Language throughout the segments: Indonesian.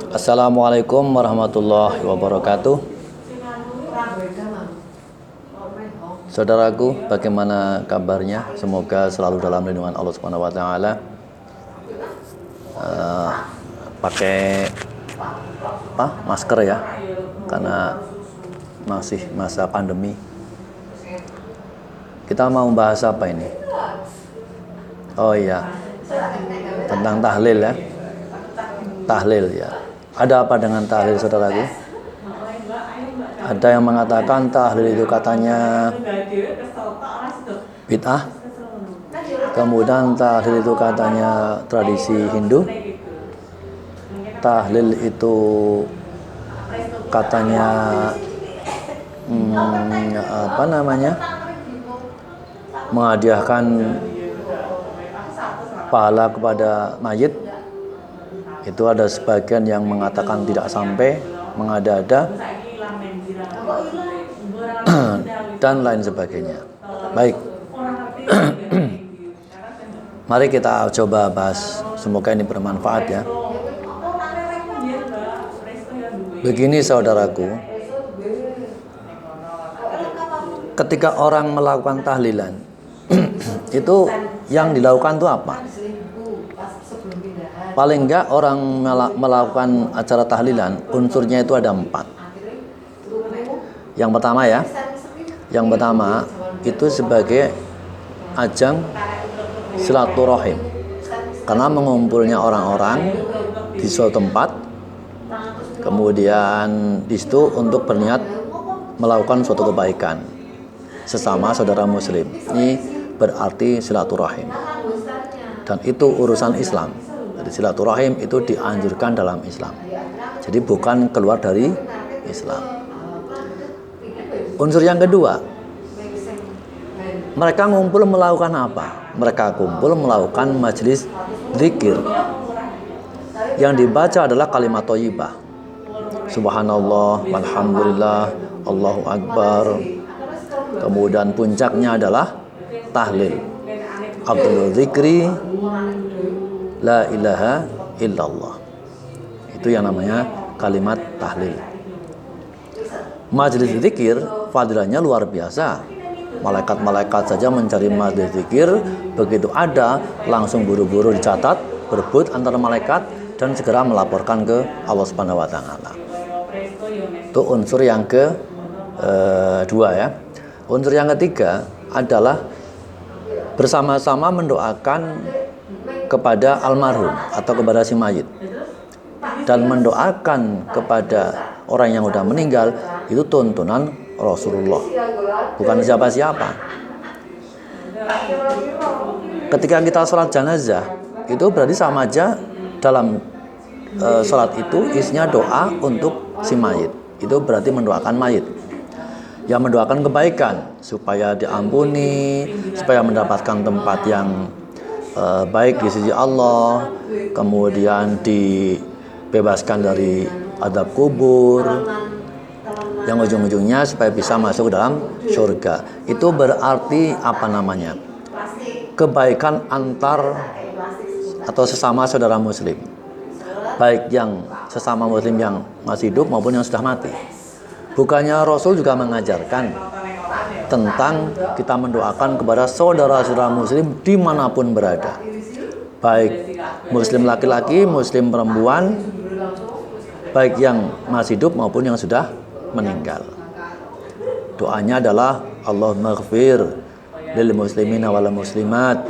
Assalamualaikum warahmatullahi wabarakatuh. Saudaraku, bagaimana kabarnya? Semoga selalu dalam lindungan Allah Subhanahu wa taala. Pakai masker ya, karena masih masa pandemi. Kita mau bahas apa ini? Oh iya, tentang tahlil ya. Tahlil ya. Ada apa dengan tahlil, saudaraku? Ada yang mengatakan tahlil itu katanya bid'ah. Kemudian tahlil itu katanya tradisi Hindu. Tahlil itu katanya menghadiahkan pahala kepada mayit. Itu ada sebagian yang mengatakan tidak sampai, mengada-ada dan lain sebagainya. Baik. Mari kita coba bahas, semoga ini bermanfaat ya. Begini saudaraku, ketika orang melakukan tahlilan itu yang dilakukan itu apa? Paling enggak orang melakukan acara tahlilan, unsurnya itu ada 4. Yang pertama ya, itu sebagai ajang silaturahim, karena mengumpulnya orang-orang di suatu tempat, kemudian di situ untuk berniat melakukan suatu kebaikan sesama saudara muslim. Ini berarti silaturahim, dan itu urusan Islam. Jadi silaturahim itu dianjurkan dalam Islam. Jadi bukan keluar dari Islam. Unsur yang kedua, mereka ngumpul melakukan apa? Mereka kumpul melakukan majelis zikir. Yang dibaca adalah kalimat thayyibah. Subhanallah, walhamdulillah, Allahu akbar. Kemudian puncaknya adalah tahlil. Abdul zikri la ilaha illallah. Itu yang namanya kalimat tahlil. Majelis zikir fadilahnya luar biasa. Malaikat-malaikat saja mencari majelis zikir, begitu ada langsung buru-buru dicatat, berebut antara malaikat dan segera melaporkan ke Allah Subhanahu wa taala. Itu unsur yang kedua ya. Unsur yang ketiga adalah bersama-sama mendoakan kepada almarhum atau kepada si mayit, dan mendoakan kepada orang yang sudah meninggal itu tuntunan Rasulullah, bukan siapa-siapa. Ketika kita sholat jenazah itu berarti sama aja dalam sholat itu isinya doa untuk si mayit. Itu berarti mendoakan mayit, yang mendoakan kebaikan supaya diampuni, supaya mendapatkan tempat yang baik di sisi Allah, kemudian dibebaskan dari azab kubur, yang ujung-ujungnya supaya bisa masuk ke dalam surga. Itu berarti apa namanya? Kebaikan antar atau sesama saudara muslim, baik yang sesama muslim yang masih hidup maupun yang sudah mati. Bukannya Rasul juga mengajarkan tentang kita mendoakan kepada saudara-saudara muslim dimanapun berada, baik muslim laki-laki, muslim perempuan, baik yang masih hidup maupun yang sudah meninggal. Doanya adalah Allahumma ighfir lil muslimina wal muslimat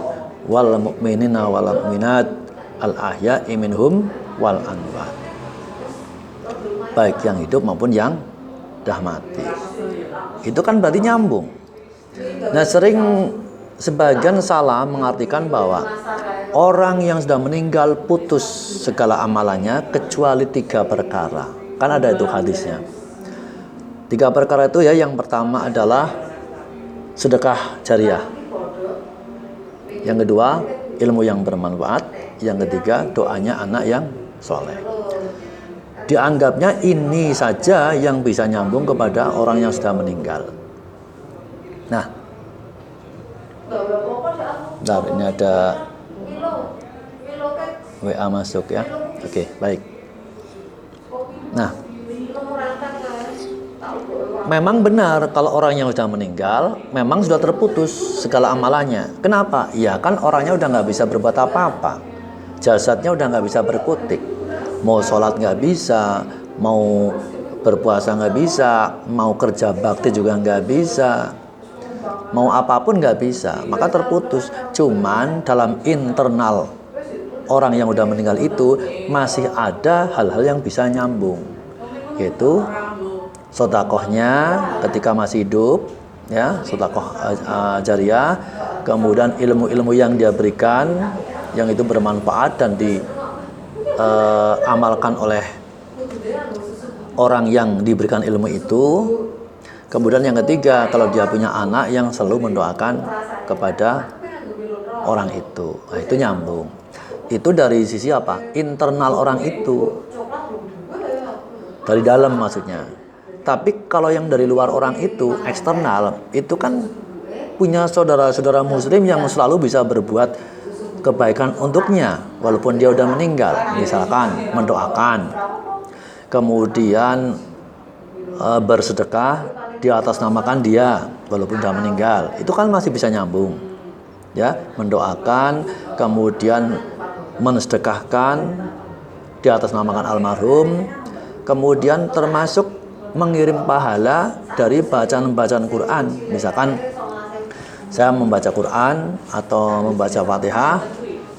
wal mu'minina wal mu'minat al ahya'i minhum wal amwat, baik yang hidup maupun yang sudah mati. Itu kan berarti nyambung. Nah, sering sebagian salah mengartikan bahwa orang yang sudah meninggal putus segala amalannya kecuali 3 perkara. Kan ada itu hadisnya. 3 perkara itu ya, yang pertama adalah sedekah jariah. Yang kedua, ilmu yang bermanfaat. Yang ketiga, doanya anak yang soleh. Dianggapnya ini saja yang bisa nyambung kepada orang yang sudah meninggal. Nah, bentar, ini ada WA masuk ya. Oke, baik. Nah, memang benar kalau orang yang sudah meninggal memang sudah terputus segala amalannya. Kenapa? Ya kan orangnya udah nggak bisa berbuat apa-apa, jasadnya udah nggak bisa berkutik, mau sholat nggak bisa, mau berpuasa nggak bisa, mau kerja bakti juga nggak bisa, mau apapun nggak bisa, maka terputus. Cuman dalam internal orang yang udah meninggal itu masih ada hal-hal yang bisa nyambung, yaitu sodakohnya ketika masih hidup, ya, sodakoh jariah, kemudian ilmu-ilmu yang dia berikan yang itu bermanfaat dan diamalkan oleh orang yang diberikan ilmu itu. Kemudian yang ketiga, kalau dia punya anak yang selalu mendoakan kepada orang itu. Nah, itu nyambung. Itu dari sisi apa? Internal orang itu. Dari dalam maksudnya. Tapi kalau yang dari luar orang itu, eksternal, itu kan punya saudara-saudara muslim yang selalu bisa berbuat kebaikan untuknya walaupun dia udah meninggal. Misalkan mendoakan, kemudian bersedekah di atas namakan dia walaupun udah meninggal. Itu kan masih bisa nyambung. Ya, mendoakan, kemudian mensedekahkan di atas namakan almarhum, kemudian termasuk mengirim pahala dari bacaan-bacaan Quran. Misalkan saya membaca Quran atau membaca Fatihah,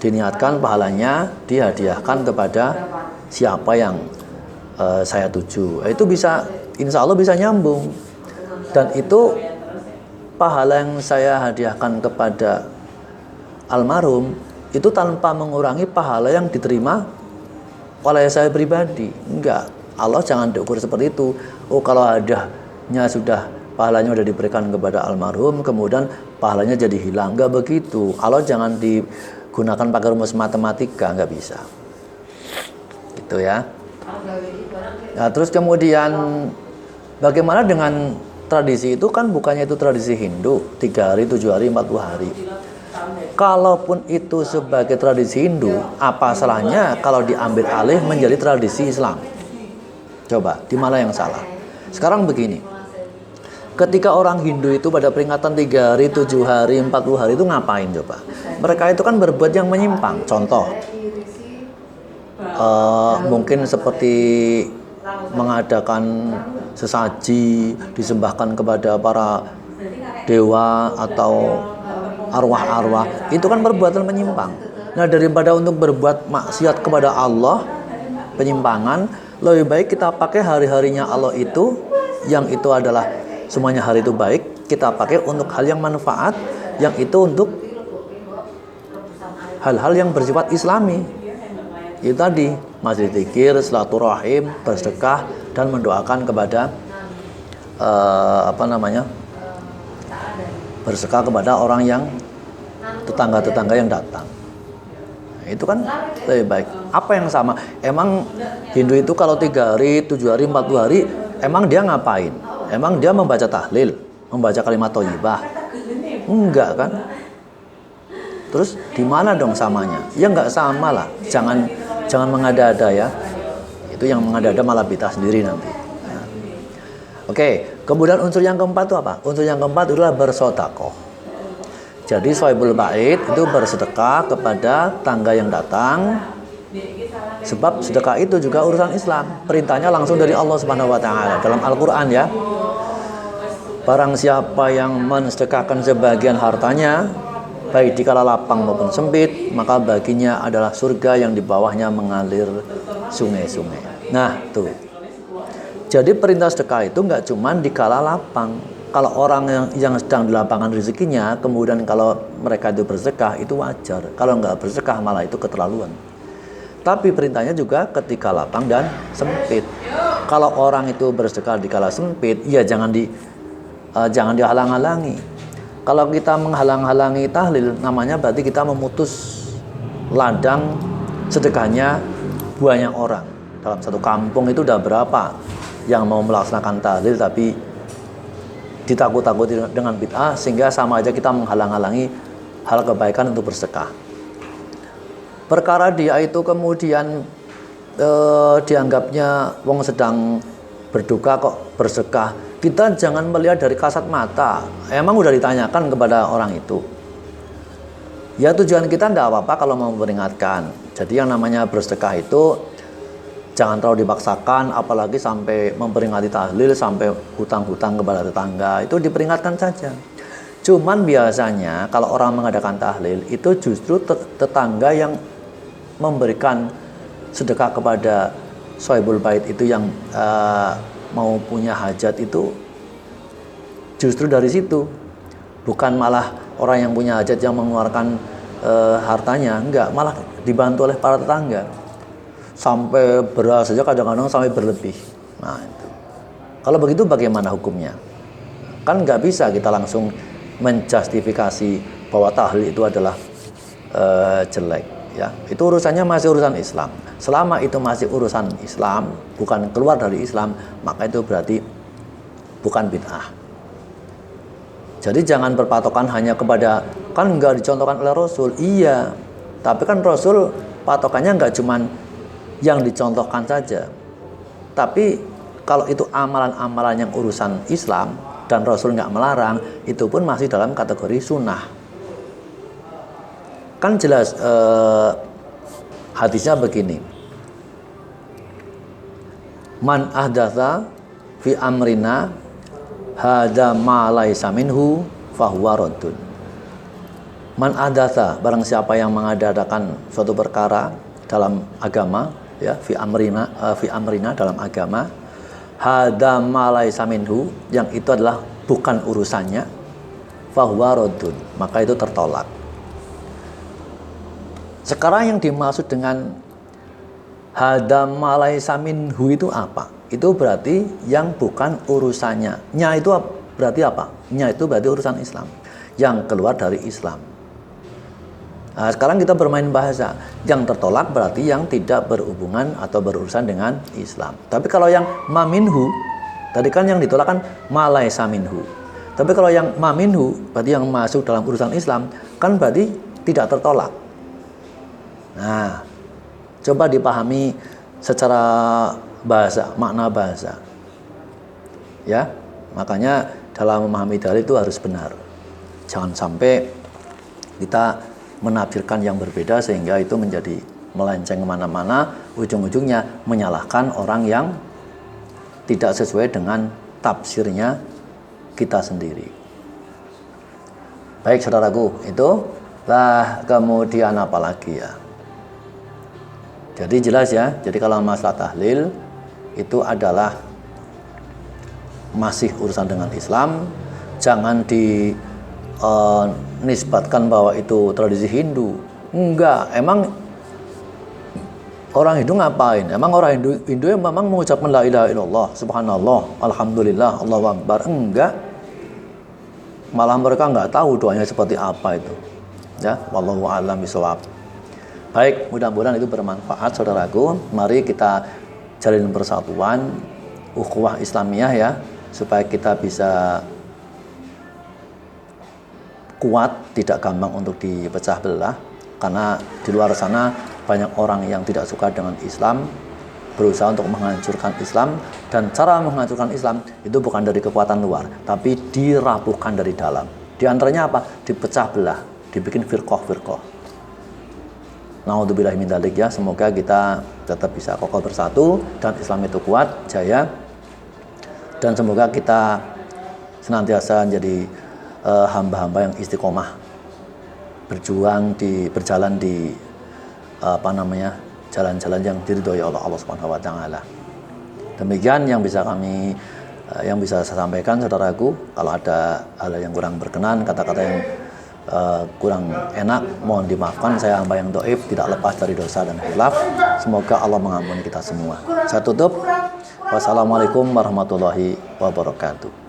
diniatkan pahalanya dihadiahkan kepada siapa yang saya tuju. Itu bisa, insya Allah bisa nyambung. Dan itu pahala yang saya hadiahkan kepada almarhum itu tanpa mengurangi pahala yang diterima oleh saya pribadi. Enggak, Allah jangan diukur seperti itu. Oh, kalau hadiahnya sudah, pahalanya sudah diberikan kepada almarhum, kemudian pahalanya jadi hilang. Enggak begitu. Allah jangan digunakan pakai rumus matematika, enggak bisa. Gitu ya. Nah, terus kemudian bagaimana dengan tradisi itu? Kan bukannya itu tradisi Hindu, 3 hari, 7 hari, 40 hari. Kalaupun itu sebagai tradisi Hindu, apa salahnya kalau diambil alih menjadi tradisi Islam? Coba, di mana yang salah? Sekarang begini, ketika orang Hindu itu pada peringatan 3 hari, 7 hari, 40 hari itu ngapain coba? Mereka itu kan berbuat yang menyimpang. Contoh, mungkin seperti mengadakan sesaji, disembahkan kepada para dewa atau arwah-arwah, itu kan perbuatan menyimpang. Nah, daripada untuk berbuat maksiat kepada Allah, penyimpangan, lebih baik kita pakai hari-harinya Allah itu, yang itu adalah semuanya hari itu baik, kita pakai untuk hal yang manfaat, yang itu untuk hal-hal yang bersifat Islami. Itu tadi, masjid zikir, silaturahim, bersedekah, dan mendoakan kepada bersedekah kepada orang yang tetangga-tetangga yang datang. Nah, itu kan lebih baik. Apa yang sama? Emang Hindu itu kalau 3 hari, 7 hari, 40 hari, emang dia ngapain? Emang dia membaca tahlil, membaca kalimat thayyibah? Enggak kan? Terus di mana dong samanya? Ya enggak sama lah. Jangan mengada-ada ya. Itu yang mengada-ada malah bid'ah sendiri nanti. Nah. Oke, kemudian unsur yang keempat itu apa? Unsur yang keempat adalah bersedekah. Jadi shahibul bait itu bersedekah kepada tangga yang datang. Sebab sedekah itu juga urusan Islam. Perintahnya langsung dari Allah Subhanahu wa taala dalam Al-Qur'an ya. Barang siapa yang mensedekahkan sebagian hartanya, baik di kala lapang maupun sempit, maka baginya adalah surga yang di bawahnya mengalir sungai-sungai. Nah, tuh. Jadi perintah sedekah itu enggak cuma di kala lapang. Kalau orang yang sedang di lapangan rezekinya, kemudian kalau mereka itu bersedekah, itu wajar. Kalau enggak bersedekah malah itu keterlaluan. Tapi perintahnya juga ketika lapang dan sempit. Kalau orang itu bersedekah di kala sempit, ya jangan dihalang-halangi. Kalau kita menghalang-halangi tahlil, namanya berarti kita memutus ladang sedekahnya banyak orang. Dalam satu kampung itu udah berapa yang mau melaksanakan tahlil tapi ditakut-takuti dengan bid'ah, sehingga sama aja kita menghalang-halangi hal kebaikan untuk bersedekah. Perkara dia itu kemudian dianggapnya wong sedang berduka kok bersedekah, kita jangan melihat dari kasat mata. Emang udah ditanyakan kepada orang itu. Ya tujuan kita enggak apa-apa kalau mau memperingatkan. Jadi yang namanya bersedekah itu jangan terlalu dipaksakan, apalagi sampai memperingati tahlil, sampai hutang-hutang kepada tetangga, itu diperingatkan saja. Cuman biasanya kalau orang mengadakan tahlil, itu justru tetangga yang memberikan sedekah kepada sohibul bait itu yang mau punya hajat itu justru dari situ. Bukan malah orang yang punya hajat yang mengeluarkan hartanya, enggak, malah dibantu oleh para tetangga. Sampai beras saja kadang-kadang sampai berlebih. Nah, itu. Kalau begitu bagaimana hukumnya? Kan nggak bisa kita langsung menjustifikasi bahwa tahlil itu adalah jelek. Ya, itu urusannya masih urusan Islam. Selama itu masih urusan Islam, bukan keluar dari Islam, maka itu berarti bukan bid'ah. Jadi jangan berpatokan hanya kepada, kan nggak dicontohkan oleh Rasul. Iya, tapi kan Rasul patokannya nggak cuman yang dicontohkan saja. Tapi kalau itu amalan-amalan yang urusan Islam dan Rasul nggak melarang, itu pun masih dalam kategori sunnah. Kan jelas hadisnya begini. Man ahdatsa fi amrina hadza ma laisa minhu fahuwa raddun. Man ahdatsa, barang siapa yang mengadakan suatu perkara dalam agama, ya, fi amrina dalam agama, hadza ma laisa minhu, yang itu adalah bukan urusannya, fahuwa raddun, maka itu tertolak. Sekarang yang dimaksud dengan hadza ma laisa minhu itu apa? Itu berarti yang bukan urusannya. Nya itu berarti apa? Nya itu berarti urusan Islam, yang keluar dari Islam. Nah, sekarang kita bermain bahasa. Yang tertolak berarti yang tidak berhubungan atau berurusan dengan Islam. Tapi kalau yang maminhu, tadi kan yang ditolak kan malaisa minhu. Tapi kalau yang maminhu, berarti yang masuk dalam urusan Islam, kan berarti tidak tertolak. Nah, coba dipahami secara bahasa, makna bahasa. Ya, makanya dalam memahami dalil itu harus benar. Jangan sampai kita menafsirkan yang berbeda sehingga itu menjadi melenceng kemana-mana, ujung-ujungnya menyalahkan orang yang tidak sesuai dengan tafsirnya kita sendiri. Baik saudaraku, itu lah. Kemudian apa lagi ya? Jadi jelas ya, jadi kalau masalah tahlil itu adalah masih urusan dengan Islam. Jangan nisbatkan bahwa itu tradisi Hindu. Enggak, emang orang Hindu ngapain? Emang orang Hindu yang memang mengucapkan la ilaha illallah, subhanallah, alhamdulillah, Allahu akbar. Enggak. Malah mereka enggak tahu doanya seperti apa itu. Ya, wallahu a'lam bishawab. Baik, mudah-mudahan itu bermanfaat saudaraku. Mari kita jalin persatuan ukhuwah Islamiyah ya, supaya kita bisa kuat, tidak gampang untuk dipecah belah. Karena di luar sana banyak orang yang tidak suka dengan Islam, berusaha untuk menghancurkan Islam, dan cara menghancurkan Islam itu bukan dari kekuatan luar, tapi dirapuhkan dari dalam. Di antaranya apa? Dipecah belah, dibikin firqah-firqah. Naudzubillahi min dzalik ya. Semoga kita tetap bisa kokoh bersatu dan Islam itu kuat, jaya. Dan semoga kita senantiasa menjadi hamba-hamba yang istiqomah, berjalan di jalan-jalan yang diridhoi oleh Allah Subhanahu wa taala. Demikian yang bisa saya sampaikan saudaraku. Kalau ada hal yang kurang berkenan, kata-kata yang kurang enak, mohon dimaafkan. Saya hamba yang dhaif, tidak lepas dari dosa dan khilaf. Semoga Allah mengampuni kita semua. Saya tutup. Wassalamualaikum warahmatullahi wabarakatuh.